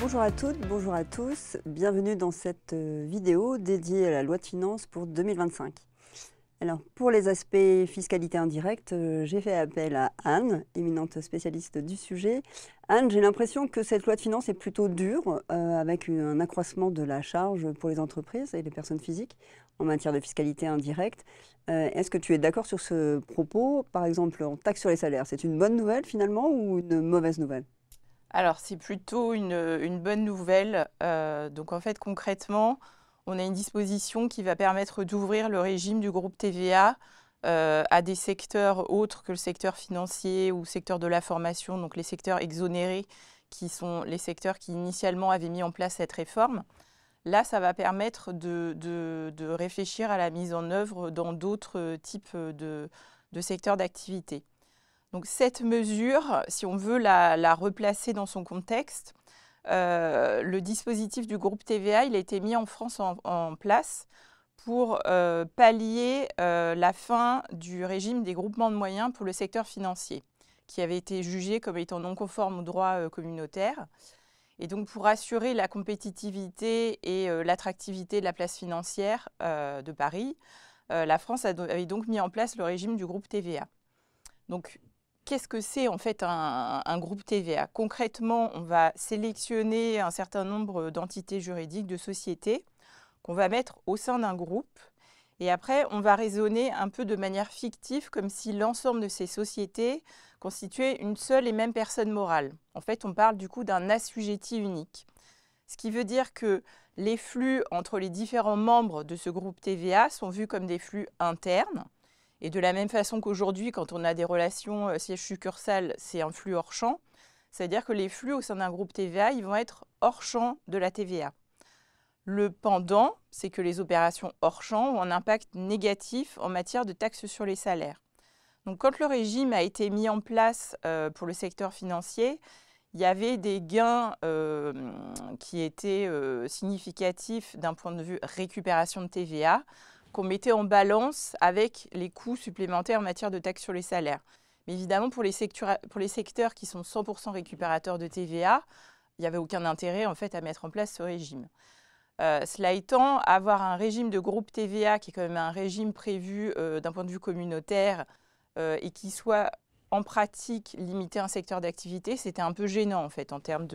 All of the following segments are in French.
Bonjour à toutes, bonjour à tous, bienvenue dans cette vidéo dédiée à la loi de finances pour 2025. Alors pour les aspects fiscalité indirecte, j'ai fait appel à Anne, éminente spécialiste du sujet. Anne, j'ai l'impression que cette loi de finances est plutôt dure, avec un accroissement de la charge pour les entreprises et les personnes physiques en matière de fiscalité indirecte. Est-ce que tu es d'accord sur ce propos? Par exemple, en taxe sur les salaires, c'est une bonne nouvelle finalement ou une mauvaise nouvelle? Alors, c'est plutôt une bonne nouvelle. Donc, en fait, concrètement, on a une disposition qui va permettre d'ouvrir le régime du groupe TVA à des secteurs autres que le secteur financier ou le secteur de la formation, donc les secteurs exonérés, qui sont les secteurs qui initialement avaient mis en place cette réforme. Là, ça va permettre de réfléchir à la mise en œuvre dans d'autres types de secteurs d'activité. Donc cette mesure, si on veut la replacer dans son contexte, le dispositif du groupe TVA, il a été mis en France en place pour pallier la fin du régime des groupements de moyens pour le secteur financier, qui avait été jugé comme étant non conforme au droit communautaire. Et donc pour assurer la compétitivité et l'attractivité de la place financière de Paris, la France avait donc mis en place le régime du groupe TVA. Donc, qu'est-ce que c'est en fait un groupe TVA? Concrètement, on va sélectionner un certain nombre d'entités juridiques, de sociétés, qu'on va mettre au sein d'un groupe. Et après, on va raisonner un peu de manière fictive, comme si l'ensemble de ces sociétés constituait une seule et même personne morale. En fait, on parle du coup d'un assujetti unique. Ce qui veut dire que les flux entre les différents membres de ce groupe TVA sont vus comme des flux internes. Et de la même façon qu'aujourd'hui, quand on a des relations siège-succursale, c'est un flux hors champ. C'est-à-dire que les flux au sein d'un groupe TVA, ils vont être hors champ de la TVA. Le pendant, c'est que les opérations hors champ ont un impact négatif en matière de taxes sur les salaires. Donc quand le régime a été mis en place pour le secteur financier, il y avait des gains qui étaient significatifs d'un point de vue récupération de TVA, qu'on mettait en balance avec les coûts supplémentaires en matière de taxes sur les salaires. Mais évidemment, pour les secteurs qui sont 100% récupérateurs de TVA, il n'y avait aucun intérêt en fait à mettre en place ce régime. Cela étant, avoir un régime de groupe TVA qui est quand même un régime prévu d'un point de vue communautaire et qui soit en pratique limité à un secteur d'activité, c'était un peu gênant en fait en termes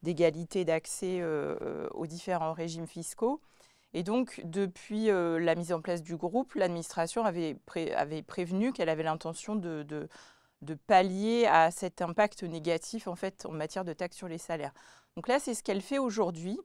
d'égalité d'accès aux différents régimes fiscaux. Et donc, depuis la mise en place du groupe, l'administration avait prévenu qu'elle avait l'intention de pallier à cet impact négatif en fait en matière de taxes sur les salaires. Donc là, c'est ce qu'elle fait aujourd'hui.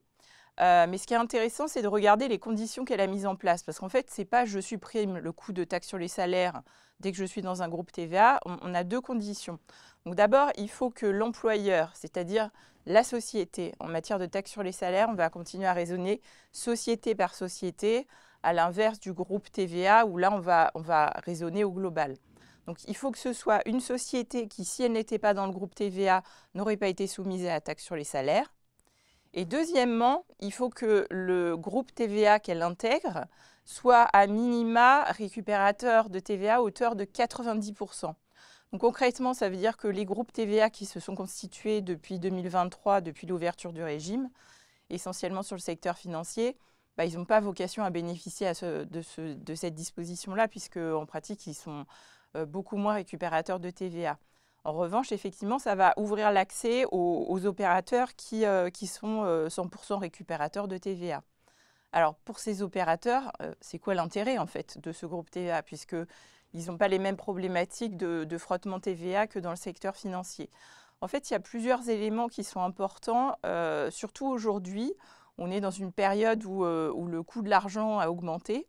Mais ce qui est intéressant, c'est de regarder les conditions qu'elle a mises en place. Parce qu'en fait, ce n'est pas je supprime le coût de taxe sur les salaires dès que je suis dans un groupe TVA. On a deux conditions. Donc d'abord, il faut que l'employeur, c'est-à-dire la société, en matière de taxe sur les salaires, on va continuer à raisonner société par société, à l'inverse du groupe TVA, où là, on va raisonner au global. Donc il faut que ce soit une société qui, si elle n'était pas dans le groupe TVA, n'aurait pas été soumise à la taxe sur les salaires. Et deuxièmement, il faut que le groupe TVA qu'elle intègre soit à minima récupérateur de TVA à hauteur de 90%. Donc concrètement, ça veut dire que les groupes TVA qui se sont constitués depuis 2023, depuis l'ouverture du régime, essentiellement sur le secteur financier, ils n'ont pas vocation à bénéficier de cette disposition-là, puisque en pratique, ils sont beaucoup moins récupérateurs de TVA. En revanche, effectivement, ça va ouvrir l'accès aux opérateurs qui sont 100% récupérateurs de TVA. Alors, pour ces opérateurs, c'est quoi l'intérêt, en fait, de ce groupe TVA, puisqu'ils n'ont pas les mêmes problématiques de frottement TVA que dans le secteur financier. En fait, il y a plusieurs éléments qui sont importants, surtout aujourd'hui. On est dans une période où le coût de l'argent a augmenté.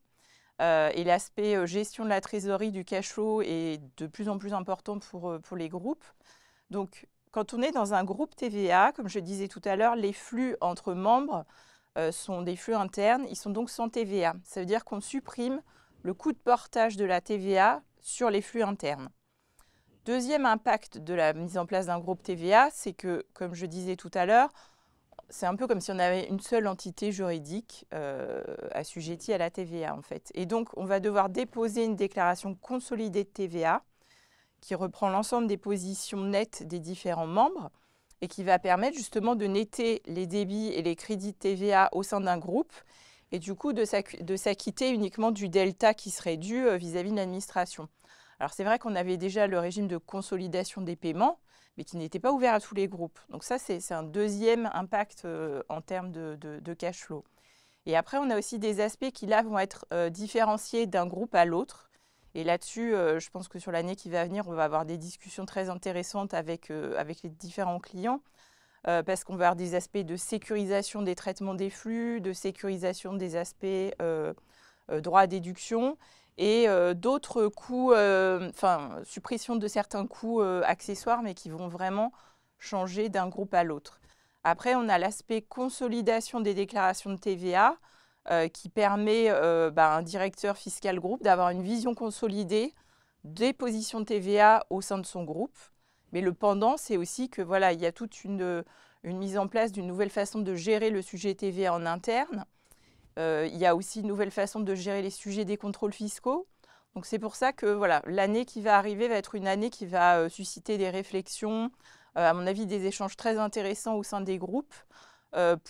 Et l'aspect gestion de la trésorerie, du cash flow est de plus en plus important pour les groupes. Donc, quand on est dans un groupe TVA, comme je disais tout à l'heure, les flux entre membres sont des flux internes, ils sont donc sans TVA. Ça veut dire qu'on supprime le coût de portage de la TVA sur les flux internes. Deuxième impact de la mise en place d'un groupe TVA, c'est que, comme je disais tout à l'heure, c'est un peu comme si on avait une seule entité juridique assujettie à la TVA en fait. Et donc, on va devoir déposer une déclaration consolidée de TVA qui reprend l'ensemble des positions nettes des différents membres. et qui va permettre justement de netter les débits et les crédits de TVA au sein d'un groupe et du coup de s'acquitter uniquement du delta qui serait dû vis-à-vis de l'administration. Alors c'est vrai qu'on avait déjà le régime de consolidation des paiements, mais qui n'était pas ouvert à tous les groupes. Donc ça, c'est un deuxième impact en termes de cash flow. Et après, on a aussi des aspects qui, là, vont être différenciés d'un groupe à l'autre. Et là-dessus, je pense que sur l'année qui va venir, on va avoir des discussions très intéressantes avec les différents clients, parce qu'on va avoir des aspects de sécurisation des traitements des flux, de sécurisation des aspects droit à déduction, et d'autres coûts, suppression de certains coûts accessoires, mais qui vont vraiment changer d'un groupe à l'autre. Après, on a l'aspect consolidation des déclarations de TVA qui permet à un directeur fiscal groupe d'avoir une vision consolidée des positions de TVA au sein de son groupe. Mais le pendant, c'est aussi que voilà, il y a toute une mise en place d'une nouvelle façon de gérer le sujet TVA en interne. Il y a aussi une nouvelle façon de gérer les sujets des contrôles fiscaux. Donc c'est pour ça que voilà, l'année qui va arriver va être une année qui va susciter des réflexions, à mon avis des échanges très intéressants au sein des groupes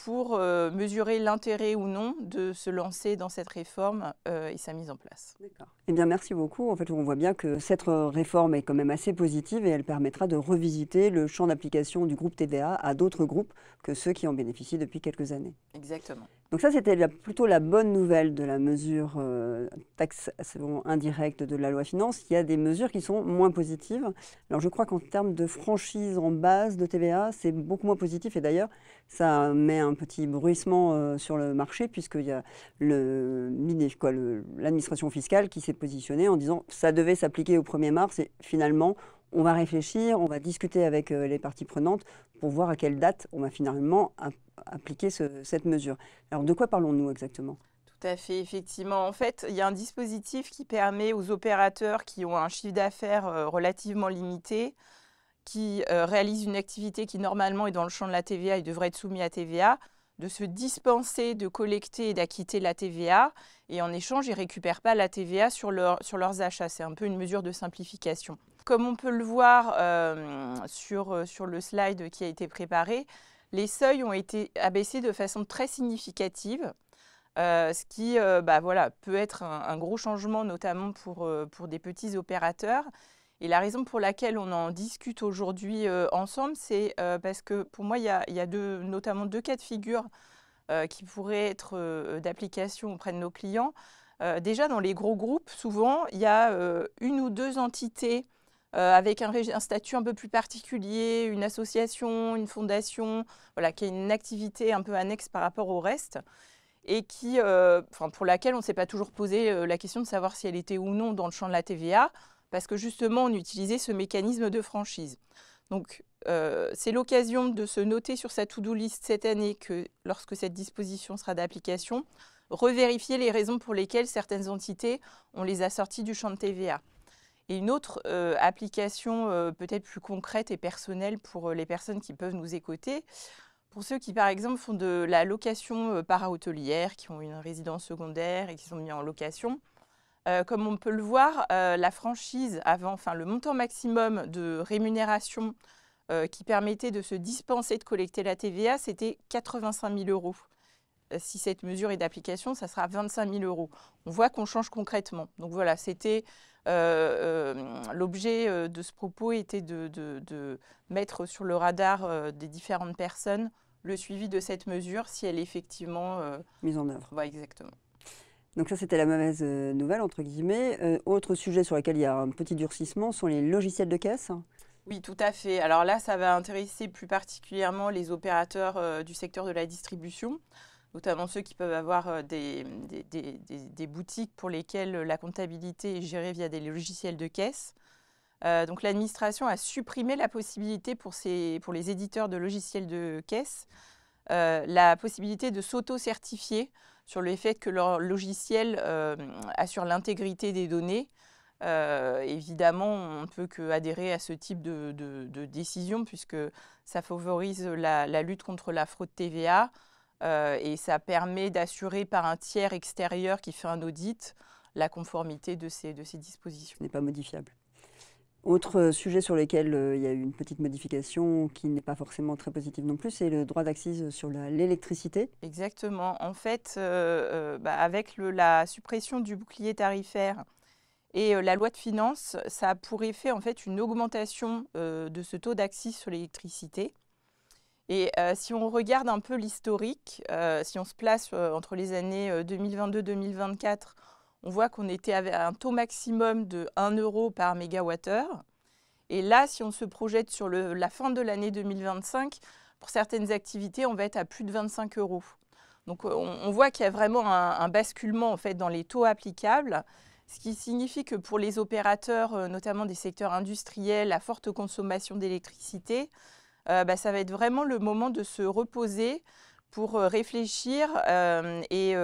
pour mesurer l'intérêt ou non de se lancer dans cette réforme et sa mise en place. D'accord. Eh bien, merci beaucoup. En fait, on voit bien que cette réforme est quand même assez positive et elle permettra de revisiter le champ d'application du groupe TVA à d'autres groupes que ceux qui en bénéficient depuis quelques années. Exactement. Donc ça, c'était plutôt la bonne nouvelle de la mesure taxation indirecte de la loi finance. Il y a des mesures qui sont moins positives. Alors je crois qu'en termes de franchise en base de TVA, c'est beaucoup moins positif. Et d'ailleurs, ça met un petit bruissement sur le marché puisqu'il y a l'administration fiscale qui s'est positionnée en disant que ça devait s'appliquer au 1er mars et finalement, on va réfléchir, on va discuter avec les parties prenantes pour voir à quelle date on va finalement appliquer cette mesure. Alors, de quoi parlons-nous exactement ? Tout à fait, effectivement. En fait, il y a un dispositif qui permet aux opérateurs qui ont un chiffre d'affaires relativement limité, qui réalisent une activité qui normalement est dans le champ de la TVA et devrait être soumise à TVA, de se dispenser de collecter et d'acquitter la TVA, et en échange, ils ne récupèrent pas la TVA sur leurs achats. C'est un peu une mesure de simplification. Comme on peut le voir sur le slide qui a été préparé, les seuils ont été abaissés de façon très significative, ce qui peut être un gros changement, notamment pour des petits opérateurs. Et la raison pour laquelle on en discute aujourd'hui ensemble, c'est parce que pour moi, il y a notamment deux cas de figure qui pourraient être d'application auprès de nos clients. Déjà, dans les gros groupes, souvent, il y a une ou deux entités avec un statut un peu plus particulier, une association, une fondation, voilà, qui a une activité un peu annexe par rapport au reste, et pour laquelle on ne s'est pas toujours posé la question de savoir si elle était ou non dans le champ de la TVA, parce que justement, on utilisait ce mécanisme de franchise. Donc, c'est l'occasion de se noter sur sa to-do list cette année que, lorsque cette disposition sera d'application, revérifier les raisons pour lesquelles certaines entités, on les a sorties du champ de TVA. Et une autre application peut-être plus concrète et personnelle pour les personnes qui peuvent nous écouter, pour ceux qui, par exemple, font de la location para-hôtelière, qui ont une résidence secondaire et qui sont mis en location. Comme on peut le voir, la franchise le montant maximum de rémunération qui permettait de se dispenser de collecter la TVA, c'était 85 000 €. Si cette mesure est d'application, ça sera 25 000 €. On voit qu'on change concrètement. Donc voilà, c'était l'objet de ce propos était de mettre sur le radar des différentes personnes le suivi de cette mesure, si elle est effectivement mise en œuvre. Ouais, exactement. Donc ça, c'était la mauvaise nouvelle, entre guillemets. Autre sujet sur lequel il y a un petit durcissement sont les logiciels de caisse. Oui, tout à fait. Alors là, ça va intéresser plus particulièrement les opérateurs du secteur de la distribution, notamment ceux qui peuvent avoir des boutiques pour lesquelles la comptabilité est gérée via des logiciels de caisse. Donc l'administration a supprimé la possibilité pour les éditeurs de logiciels de caisse, la possibilité de s'auto-certifier sur le fait que leur logiciel assure l'intégrité des données. Évidemment, on ne peut qu'adhérer à ce type de décision puisque ça favorise la lutte contre la fraude TVA et ça permet d'assurer par un tiers extérieur qui fait un audit la conformité de ces dispositions. Ce n'est pas modifiable. Autre sujet sur lequel il y a eu une petite modification qui n'est pas forcément très positive non plus, c'est le droit d'accise sur l'électricité. Exactement. En fait, avec la suppression du bouclier tarifaire et la loi de finances, ça a pour effet en fait une augmentation de ce taux d'accise sur l'électricité. Et si on regarde un peu l'historique, si on se place entre les années 2022-2024, on voit qu'on était à un taux maximum de 1 euro par mégawattheure. Et là, si on se projette sur la fin de l'année 2025, pour certaines activités, on va être à plus de 25 euros. Donc on voit qu'il y a vraiment un basculement en fait, dans les taux applicables, ce qui signifie que pour les opérateurs, notamment des secteurs industriels à forte consommation d'électricité, ça va être vraiment le moment de se reposer pour réfléchir et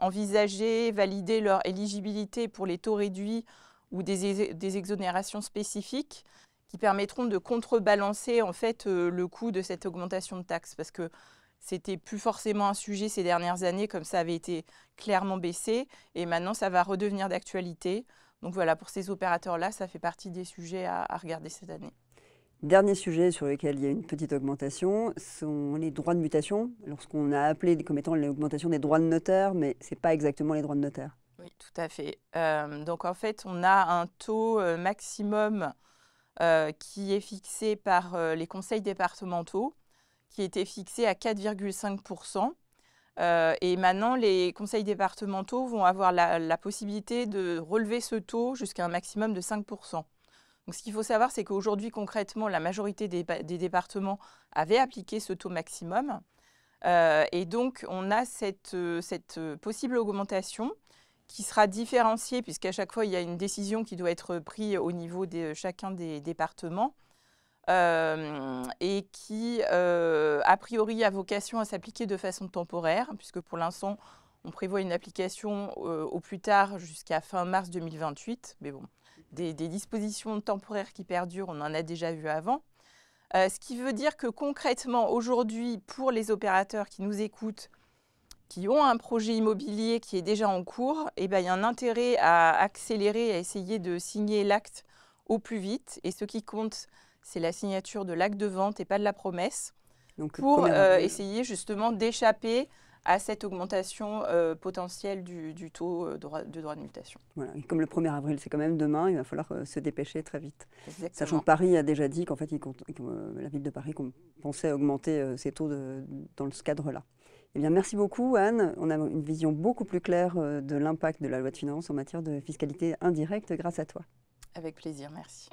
envisager, valider leur éligibilité pour les taux réduits ou des exonérations spécifiques qui permettront de contrebalancer en fait, le coût de cette augmentation de taxes. Parce que c'était plus forcément un sujet ces dernières années, comme ça avait été clairement baissé. Et maintenant, ça va redevenir d'actualité. Donc voilà, pour ces opérateurs-là, ça fait partie des sujets à regarder cette année. Dernier sujet sur lequel il y a une petite augmentation sont les droits de mutation, lorsqu'on a appelé comme étant l'augmentation des droits de notaire, mais ce n'est pas exactement les droits de notaire. Oui, tout à fait. Donc en fait, on a un taux maximum qui est fixé par les conseils départementaux, qui était fixé à 4,5%. Et maintenant, les conseils départementaux vont avoir la possibilité de relever ce taux jusqu'à un maximum de 5%. Donc, ce qu'il faut savoir, c'est qu'aujourd'hui, concrètement, la majorité des départements avaient appliqué ce taux maximum. Et donc, on a cette possible augmentation qui sera différenciée, puisqu'à chaque fois, il y a une décision qui doit être prise au niveau de chacun des départements, et qui, a priori, a vocation à s'appliquer de façon temporaire, puisque pour l'instant, on prévoit une application au plus tard jusqu'à fin mars 2028. Mais bon, des dispositions temporaires qui perdurent, on en a déjà vu avant. Ce qui veut dire que concrètement, aujourd'hui, pour les opérateurs qui nous écoutent, qui ont un projet immobilier qui est déjà en cours, il y a un intérêt à accélérer, à essayer de signer l'acte au plus vite. Et ce qui compte, c'est la signature de l'acte de vente et pas de la promesse, Donc, pour essayer justement d'échapper à cette augmentation potentielle du taux de droit de mutation. Voilà. Et comme le 1er avril, c'est quand même demain, il va falloir se dépêcher très vite. Exactement. Sachant que Paris a déjà dit qu'en fait, la ville de Paris pensait augmenter ses taux dans ce cadre-là. Eh bien, merci beaucoup, Anne. On a une vision beaucoup plus claire de l'impact de la loi de finances en matière de fiscalité indirecte grâce à toi. Avec plaisir, merci.